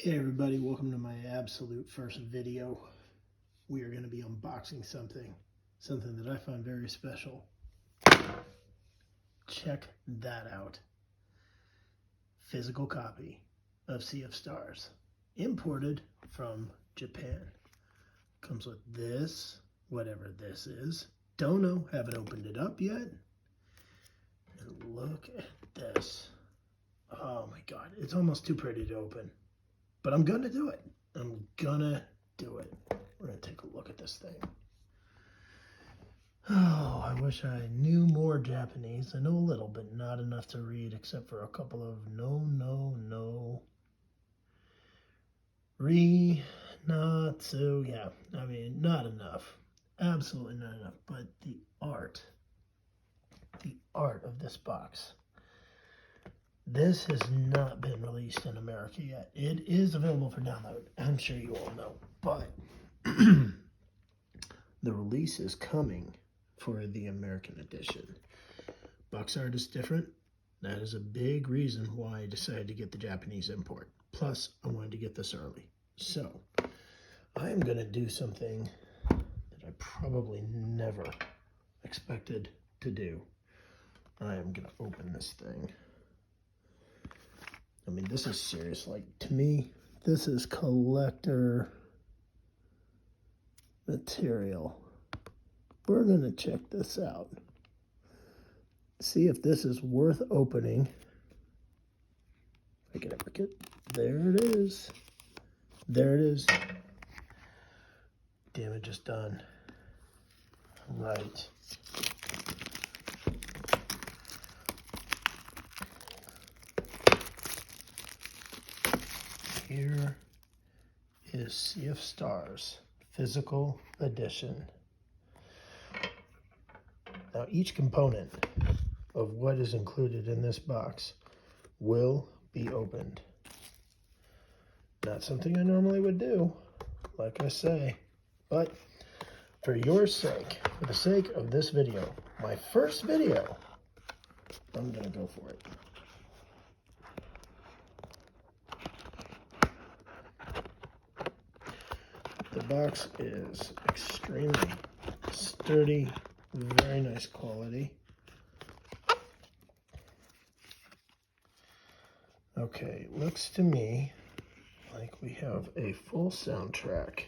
Hey everybody, welcome to my absolute first video. We are going to be unboxing something that I find very special. Check that out. Physical copy of Sea of Stars, imported from Japan. Comes with this, whatever this is. Don't know, haven't opened it up yet. And look at this. Oh my God, it's almost too pretty to open. But I'm gonna do it. I'm gonna do it. We're gonna take a look at this thing. Oh, I wish I knew more Japanese. I know a little, but not enough to read, except for a couple of no, not so, yeah. I mean, not enough. Absolutely not enough. But the art of this box. This has not been released in America yet. It is available for download. I'm sure you all know. But the release is coming for the American edition. Box art is different. That is a big reason why I decided to get the Japanese import. Plus, I wanted to get this early. So, I am going to do something that I probably never expected to do. I am going to open this thing. I mean, this is serious. Like, to me, this is collector material. We're going to check this out. See if this is worth opening. I can ever get, there it is. There it is. Damage is done. Right. Here is Sea of Stars, physical edition. Now, each component of what is included in this box will be opened. Not something I normally would do, like I say, but for your sake, for the sake of this video, my first video, I'm gonna go for it. The box is extremely sturdy, very nice quality. Okay, looks to me like we have a full soundtrack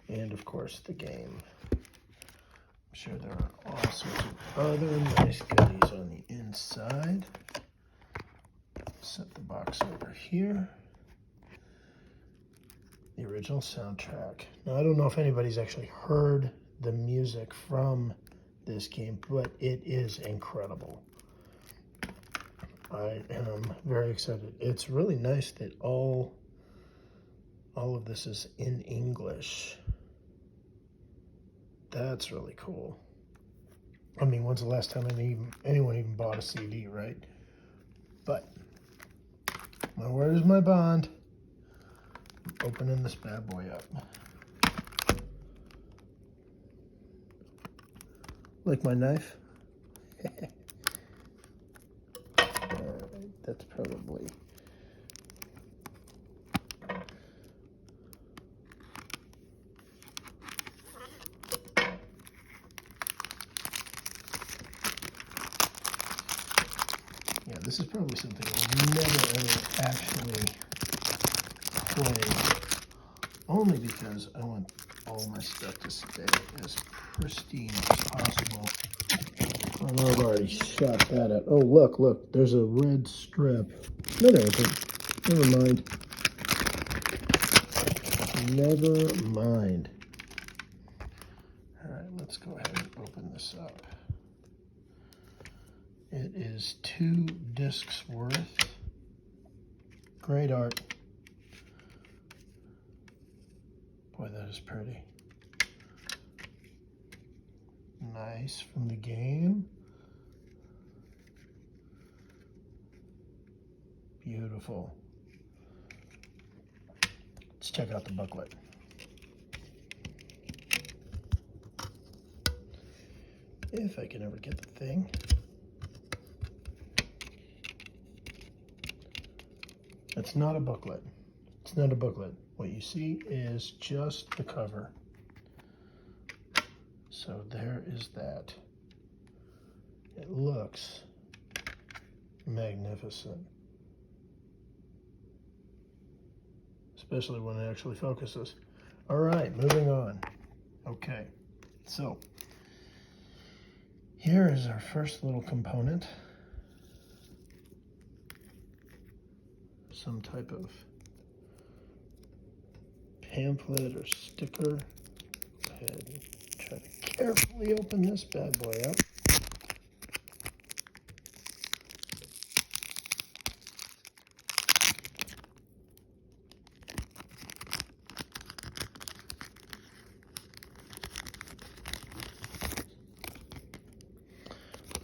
and of course the game. I'm sure there are all sorts of other nice goodies on the inside. Set the box over here. The original soundtrack. Now, I don't know if anybody's actually heard the music from this game, but it is incredible. I am very excited. It's really nice that all of this is in English. That's really cool. I mean, when's the last time anyone even bought a CD, right? But my word is my bond. I'm opening this bad boy up. Like my knife? Alright, that's probably... Yeah, this is probably something I'll never ever actually play. Only because I want all my stuff to stay as pristine as possible. I know I've already shot that out. Oh, look, there's a red strip. No, there isn't. Never mind. Never mind. All right, let's go ahead and open this up. It is 2 discs worth. Great art. Boy, that is pretty. Nice from the game. Beautiful. Let's check out the booklet. If I can ever get the thing. It's not a booklet. It's not a booklet. What you see is just the cover. So there is that. It looks magnificent. Especially when it actually focuses. All right, moving on. Okay, so here is our first little component. Some type of pamphlet or sticker. Go ahead and try to carefully open this bad boy up.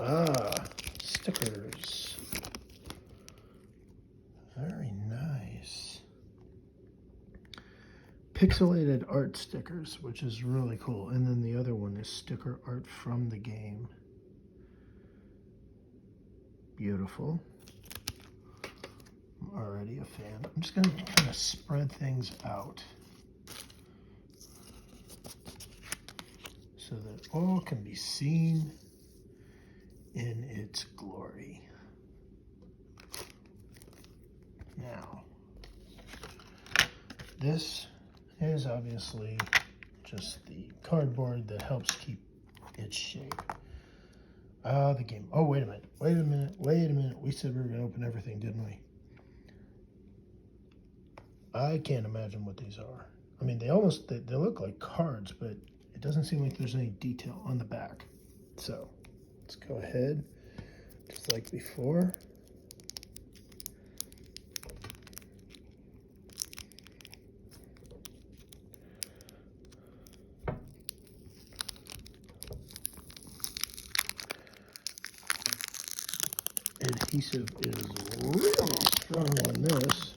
Ah, stickers. Very nice. Pixelated art stickers, which is really cool. And then the other one is sticker art from the game. Beautiful. I'm already a fan. I'm just going to kind of spread things out so that all can be seen in its glory. Now, this is obviously just the cardboard that helps keep its shape. The game. Oh, wait a minute. Wait a minute. We said we were going to open everything, didn't we? I can't imagine what these are. I mean, they look like cards, but it doesn't seem like there's any detail on the back. So, let's go ahead, just like before. Adhesive is really strong on this.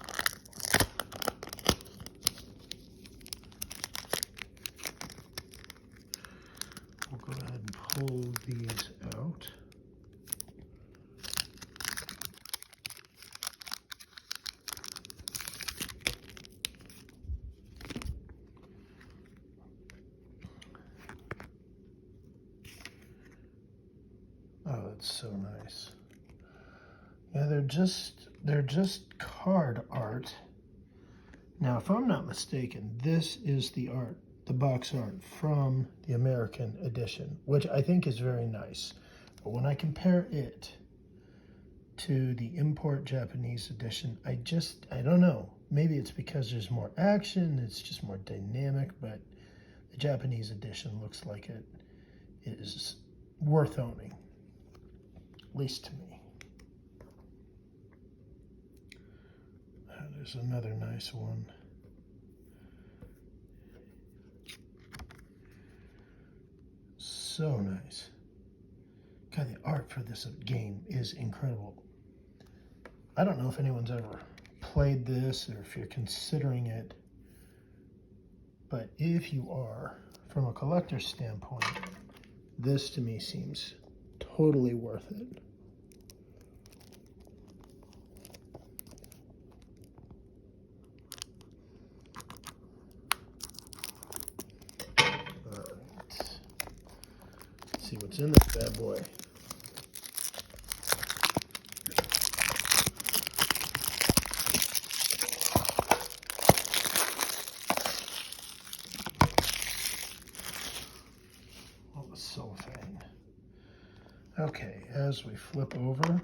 We'll go ahead and pull these out. Oh, that's so nice. Yeah, they're just card art. Now, if I'm not mistaken, this is the art, the box art from the American edition, which I think is very nice. But when I compare it to the import Japanese edition, I don't know. Maybe it's because there's more action, it's just more dynamic, but the Japanese edition looks like it is worth owning, at least to me. There's another nice one. So nice. God, the art for this game is incredible. I don't know if anyone's ever played this or if you're considering it, but if you are, from a collector's standpoint, this to me seems totally worth it. See what's in this bad boy. Oh, the cellophane. Okay, as we flip over,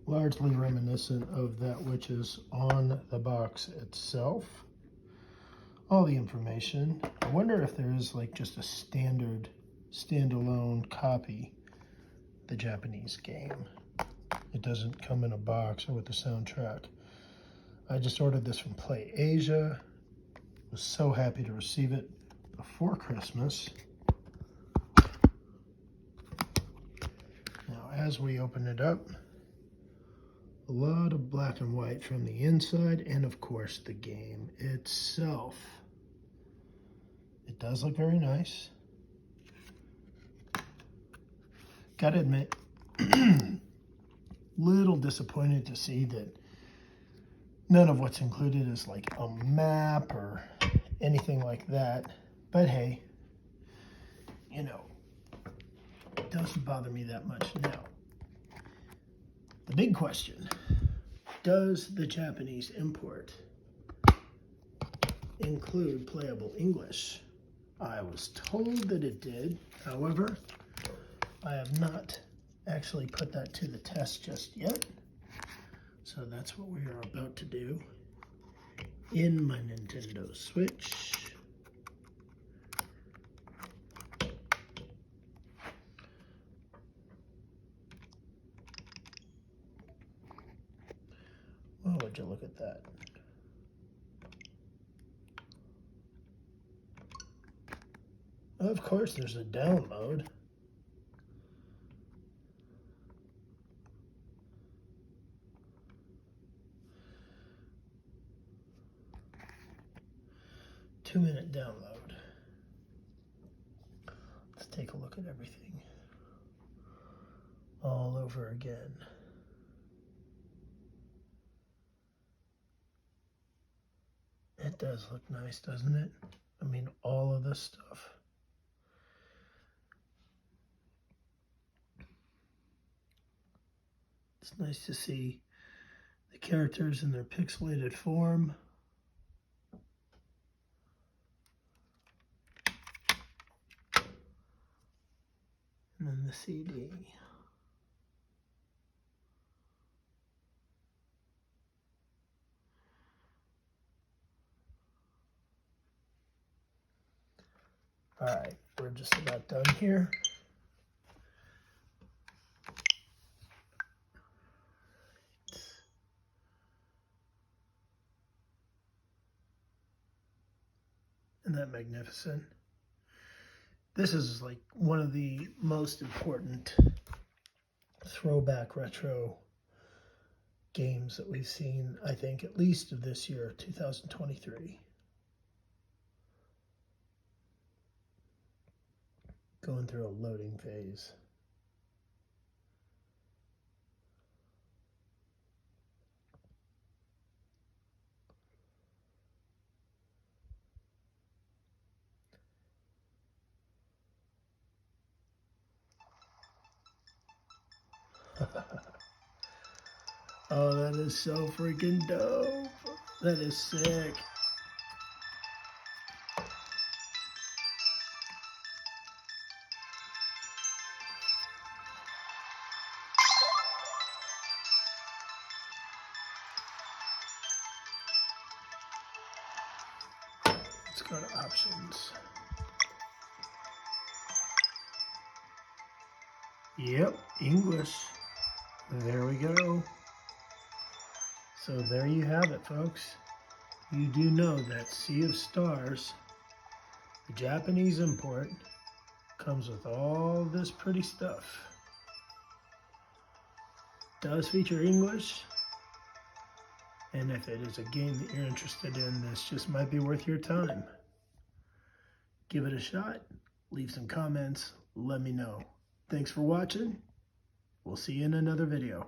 largely reminiscent of that which is on the box itself. All the information. I wonder if there is like just a standard standalone copy of the Japanese game. It doesn't come in a box or with the soundtrack. I just ordered this from Play Asia. Was so happy to receive it before Christmas. Now, as we open it up, a lot of black and white from the inside, and of course the game itself. It does look very nice. Gotta admit, little disappointed to see that None of what's included is like a map or anything like that. But hey, you know, it doesn't bother me that much now. The big question, does the Japanese import include playable English? I was told that it did. However, I have not actually put that to the test just yet. So that's what we are about to do in my Nintendo Switch. Oh, would you look at that? Of course, there's a down mode. Two-minute download. Let's take a look at everything all over again. It does look nice, doesn't it? I mean, all of this stuff. It's nice to see the characters in their pixelated form. And then the CD. All right, we're just about done here. Isn't that magnificent? This is like one of the most important throwback retro games that we've seen, I think, at least of this year, 2023. Going through a loading phase. Oh, that is so freaking dope. That is sick. Let's go to options. Yep, English. There we go. So there you have it, folks. You do know that Sea of Stars, the Japanese import, comes with all this pretty stuff. Does feature English, and if it is a game that you're interested in, this just might be worth your time. Give it a shot, leave some comments, let me know. Thanks for watching. We'll see you in another video.